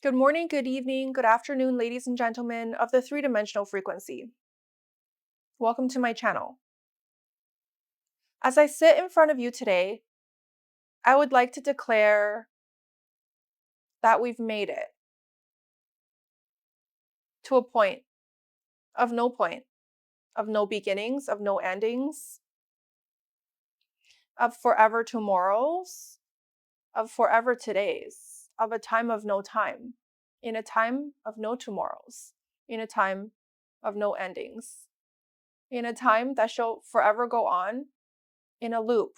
Good morning, good evening, good afternoon, ladies and gentlemen of the three-dimensional frequency. Welcome to my channel. As I sit in front of you today, I would like to declare that we've made it to a point, of no beginnings, of no endings, of forever tomorrows, of forever todays, of a time of no time, in a time of no tomorrows, in a time of no endings, in a time that shall forever go on in a loop,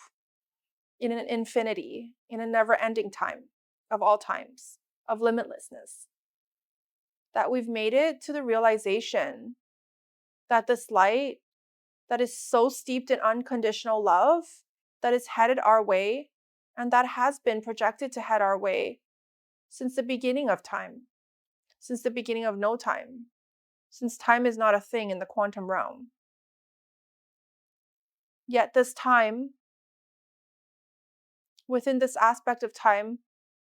in an infinity, in a never ending time of all times, of limitlessness. That we've made it to the realization that this light that is so steeped in unconditional love, that is headed our way, and that has been projected to head our way since the beginning of time, since the beginning of no time, since time is not a thing in the quantum realm. Yet this time, within this aspect of time,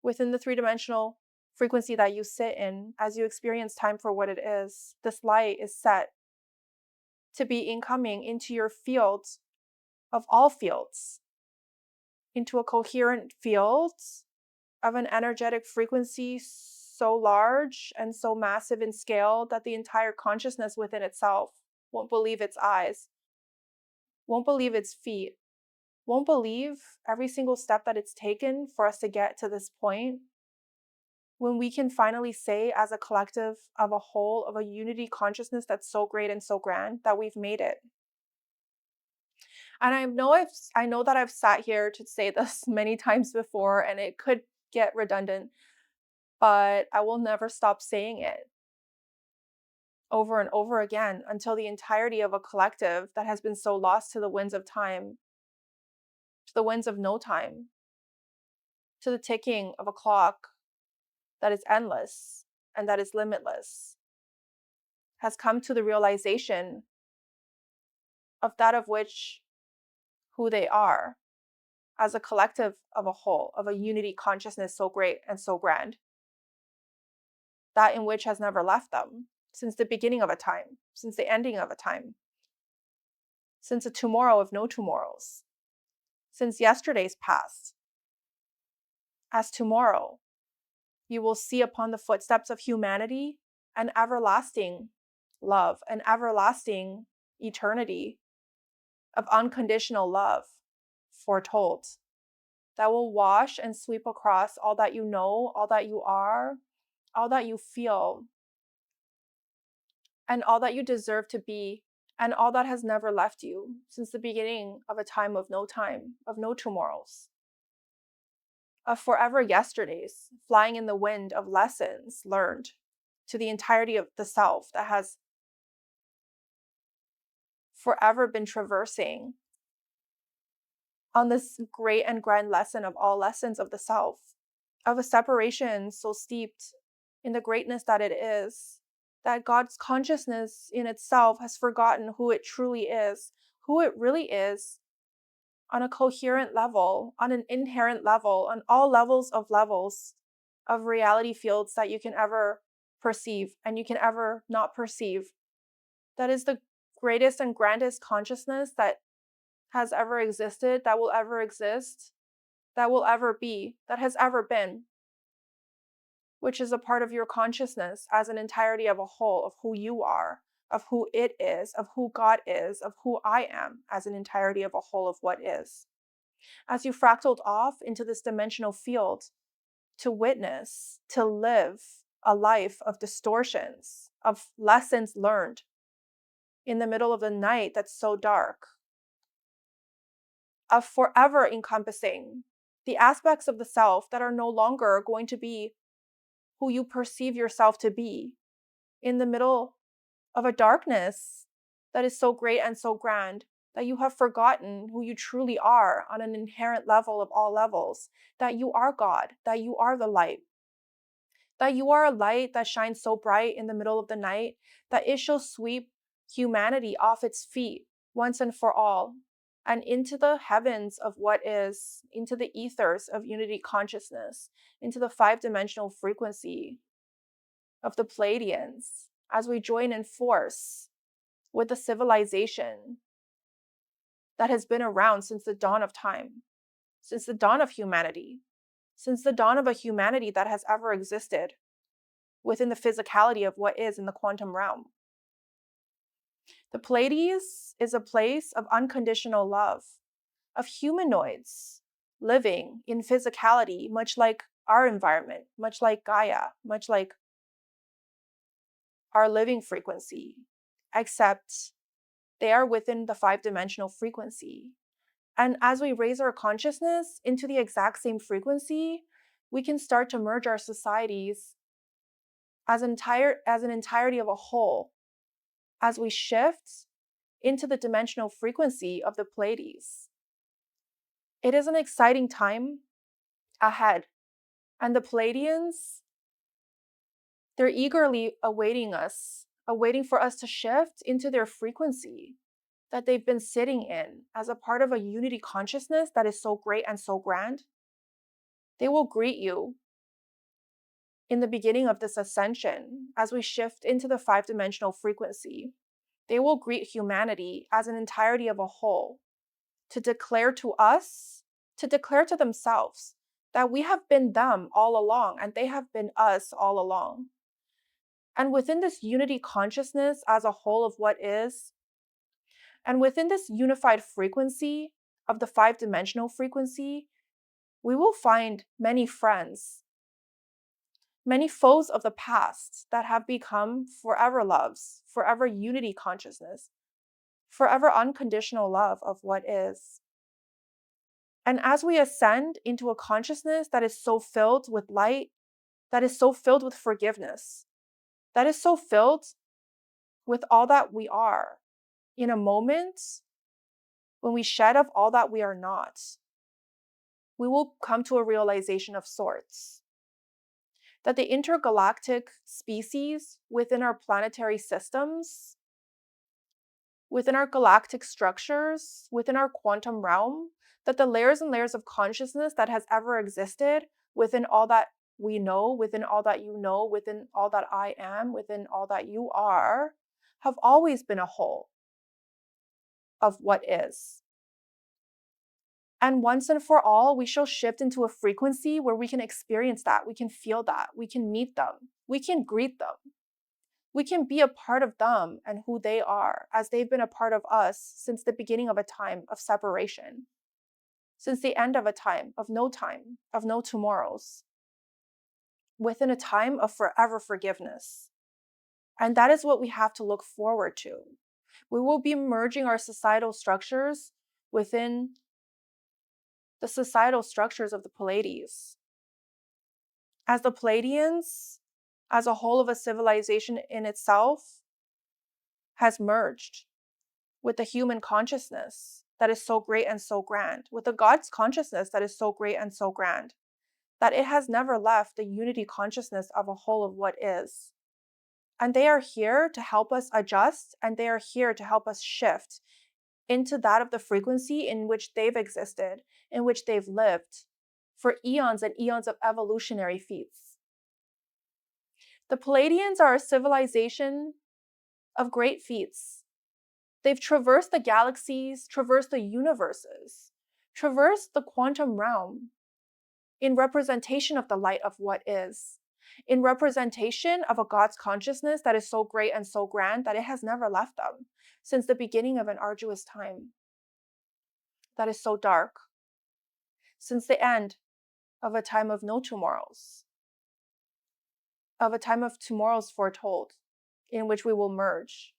within the three-dimensional frequency that you sit in, as you experience time for what it is, this light is set to be incoming into your field of all fields, into a coherent field of an energetic frequency so large and so massive in scale that the entire consciousness within itself won't believe its eyes, won't believe its feet, won't believe every single step that it's taken for us to get to this point, when we can finally say, as a collective of a whole, of a unity consciousness that's so great and so grand, that we've made it. And I know that I've sat here to say this many times before, and it could get redundant, but I will never stop saying it over and over again until the entirety of a collective that has been so lost to the winds of time, to the winds of no time, to the ticking of a clock that is endless and that is limitless, has come to the realization of that of which who they are as a collective of a whole, of a unity consciousness so great and so grand, that in which has never left them since the beginning of a time, since the ending of a time, since a tomorrow of no tomorrows, since yesterday's past. As tomorrow, you will see upon the footsteps of humanity an everlasting love, an everlasting eternity of unconditional love foretold, that will wash and sweep across all that you know, all that you are, all that you feel, and all that you deserve to be, and all that has never left you since the beginning of a time, of no tomorrows, of forever yesterdays, flying in the wind of lessons learned to the entirety of the self that has forever been traversing on this great and grand lesson of all lessons of the self, of a separation so steeped in the greatness that it is, that God's consciousness in itself has forgotten who it truly is, who it really is, on a coherent level, on an inherent level, on all levels of reality fields that you can ever perceive and you can ever not perceive. That is the greatest and grandest consciousness that has ever existed, that will ever exist, that will ever be, that has ever been, which is a part of your consciousness as an entirety of a whole, of who you are, of who it is, of who God is, of who I am as an entirety of a whole of what is. As you fractaled off into this dimensional field to witness, to live a life of distortions, of lessons learned in the middle of the night that's so dark, of forever encompassing the aspects of the self that are no longer going to be who you perceive yourself to be, in the middle of a darkness that is so great and so grand that you have forgotten who you truly are on an inherent level of all levels, that you are God, that you are the light, that you are a light that shines so bright in the middle of the night that it shall sweep humanity off its feet once and for all, and into the heavens of what is, into the ethers of unity consciousness, into the five-dimensional frequency of the Pleadians, as we join in force with the civilization that has been around since the dawn of time, since the dawn of humanity, since the dawn of a humanity that has ever existed within the physicality of what is in the quantum realm. The Pleiades is a place of unconditional love, of humanoids living in physicality, much like our environment, much like Gaia, much like our living frequency, except they are within the 5-dimensional frequency. And as we raise our consciousness into the exact same frequency, we can start to merge our societies as an entirety of a whole, as we shift into the dimensional frequency of the Pleiades. It is an exciting time ahead, and the Pleiadians, they're eagerly awaiting us, awaiting for us to shift into their frequency that they've been sitting in as a part of a unity consciousness that is so great and so grand. They will greet you in the beginning of this ascension as we shift into the 5-dimensional frequency. They will greet humanity as an entirety of a whole to declare to us, to declare to themselves that we have been them all along and they have been us all along. And within this unity consciousness as a whole of what is, and within this unified frequency of the 5-dimensional frequency, we will find many friends, many foes of the past that have become forever loves, forever unity consciousness, forever unconditional love of what is. And as we ascend into a consciousness that is so filled with light, that is so filled with forgiveness, that is so filled with all that we are, in a moment when we shed of all that we are not, we will come to a realization of sorts. That the intergalactic species within our planetary systems, within our galactic structures, within our quantum realm, that the layers and layers of consciousness that has ever existed within all that we know, within all that you know, within all that I am, within all that you are, have always been a whole of what is. And once and for all, we shall shift into a frequency where we can experience that, we can feel that, we can meet them, we can greet them. We can be a part of them and who they are, as they've been a part of us since the beginning of a time of separation, since the end of a time, of no tomorrows, within a time of forever forgiveness. And that is what we have to look forward to. We will be merging our societal structures within the societal structures of the Pleiades. As the Pleadians, as a whole of a civilization in itself, has merged with the human consciousness that is so great and so grand, with the God's consciousness that is so great and so grand, that it has never left the unity consciousness of a whole of what is. And they are here to help us adjust, and they are here to help us shift into that of the frequency in which they've existed, in which they've lived for eons and eons of evolutionary feats. The Pleiadians are a civilization of great feats. They've traversed the galaxies, traversed the universes, traversed the quantum realm in representation of the light of what is, in representation of a God's consciousness that is so great and so grand that it has never left them since the beginning of an arduous time that is so dark, since the end of a time of no tomorrows, of a time of tomorrows foretold, in which we will merge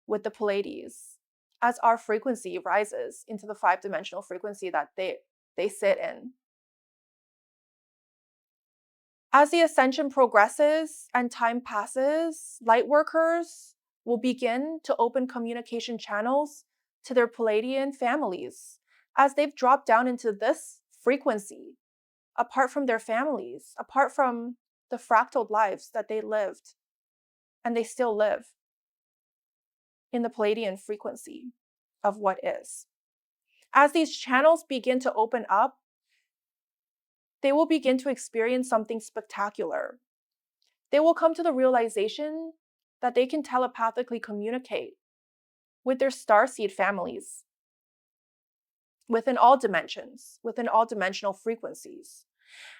with the Pleiades as our frequency rises into the 5-dimensional frequency that they sit in. As the ascension progresses and time passes, light workers will begin to open communication channels to their Pleiadian families as they've dropped down into this frequency, apart from their families, apart from the fractaled lives that they lived and they still live in the Pleiadian frequency of what is. As these channels begin to open up, they will begin to experience something spectacular. They will come to the realization that they can telepathically communicate with their starseed families within all dimensions, within all dimensional frequencies.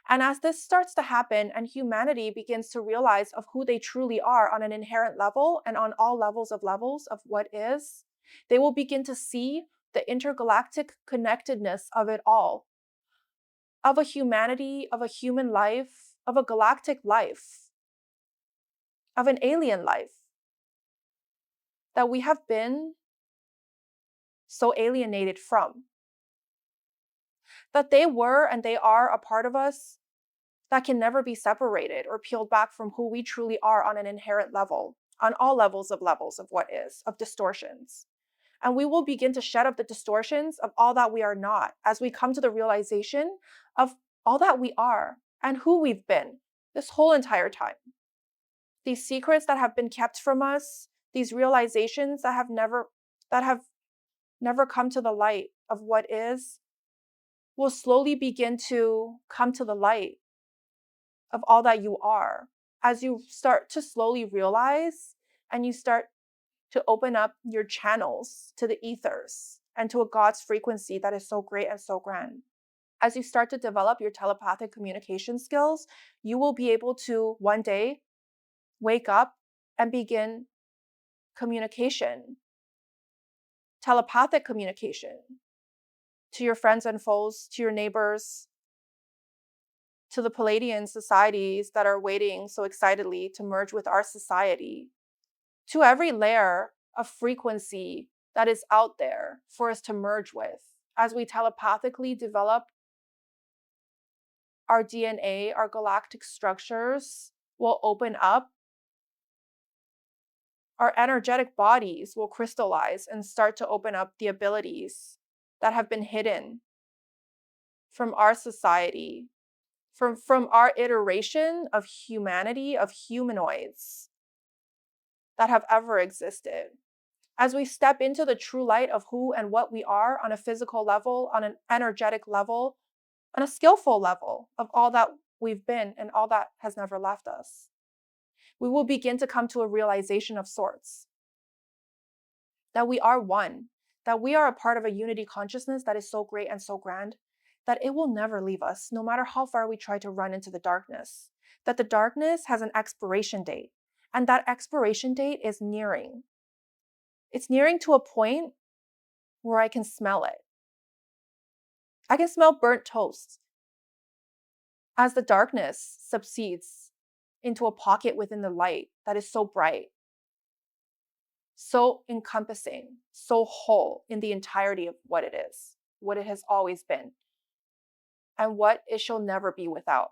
And as this starts to happen and humanity begins to realize of who they truly are on an inherent level and on all levels of what is, they will begin to see the intergalactic connectedness of it all, of a humanity, of a human life, of a galactic life, of an alien life, that we have been so alienated from. That they were and they are a part of us that can never be separated or peeled back from who we truly are on an inherent level, on all levels of what is, of distortions. And we will begin to shed up the distortions of all that we are not as we come to the realization of all that we are and who we've been this whole entire time. These secrets that have been kept from us, these realizations that have never come to the light of what is, will slowly begin to come to the light of all that you are as you start to slowly realize and you start to open up your channels to the ethers and to a God's frequency that is so great and so grand. As you start to develop your telepathic communication skills, you will be able to one day wake up and begin communication, telepathic communication to your friends and foes, to your neighbors, to the Palladian societies that are waiting so excitedly to merge with our society, to every layer of frequency that is out there for us to merge with. As we telepathically develop our DNA, our galactic structures will open up, our energetic bodies will crystallize and start to open up the abilities that have been hidden from our society, from our iteration of humanity, of humanoids that have ever existed. As we step into the true light of who and what we are on a physical level, on an energetic level, on a skillful level of all that we've been and all that has never left us, we will begin to come to a realization of sorts that we are one, that we are a part of a unity consciousness that is so great and so grand that it will never leave us, no matter how far we try to run into the darkness. That the darkness has an expiration date, and that expiration date is nearing. It's nearing to a point where I can smell it. I can smell burnt toast as the darkness subsides into a pocket within the light that is so bright, so encompassing, so whole in the entirety of what it is, what it has always been, and what it shall never be without.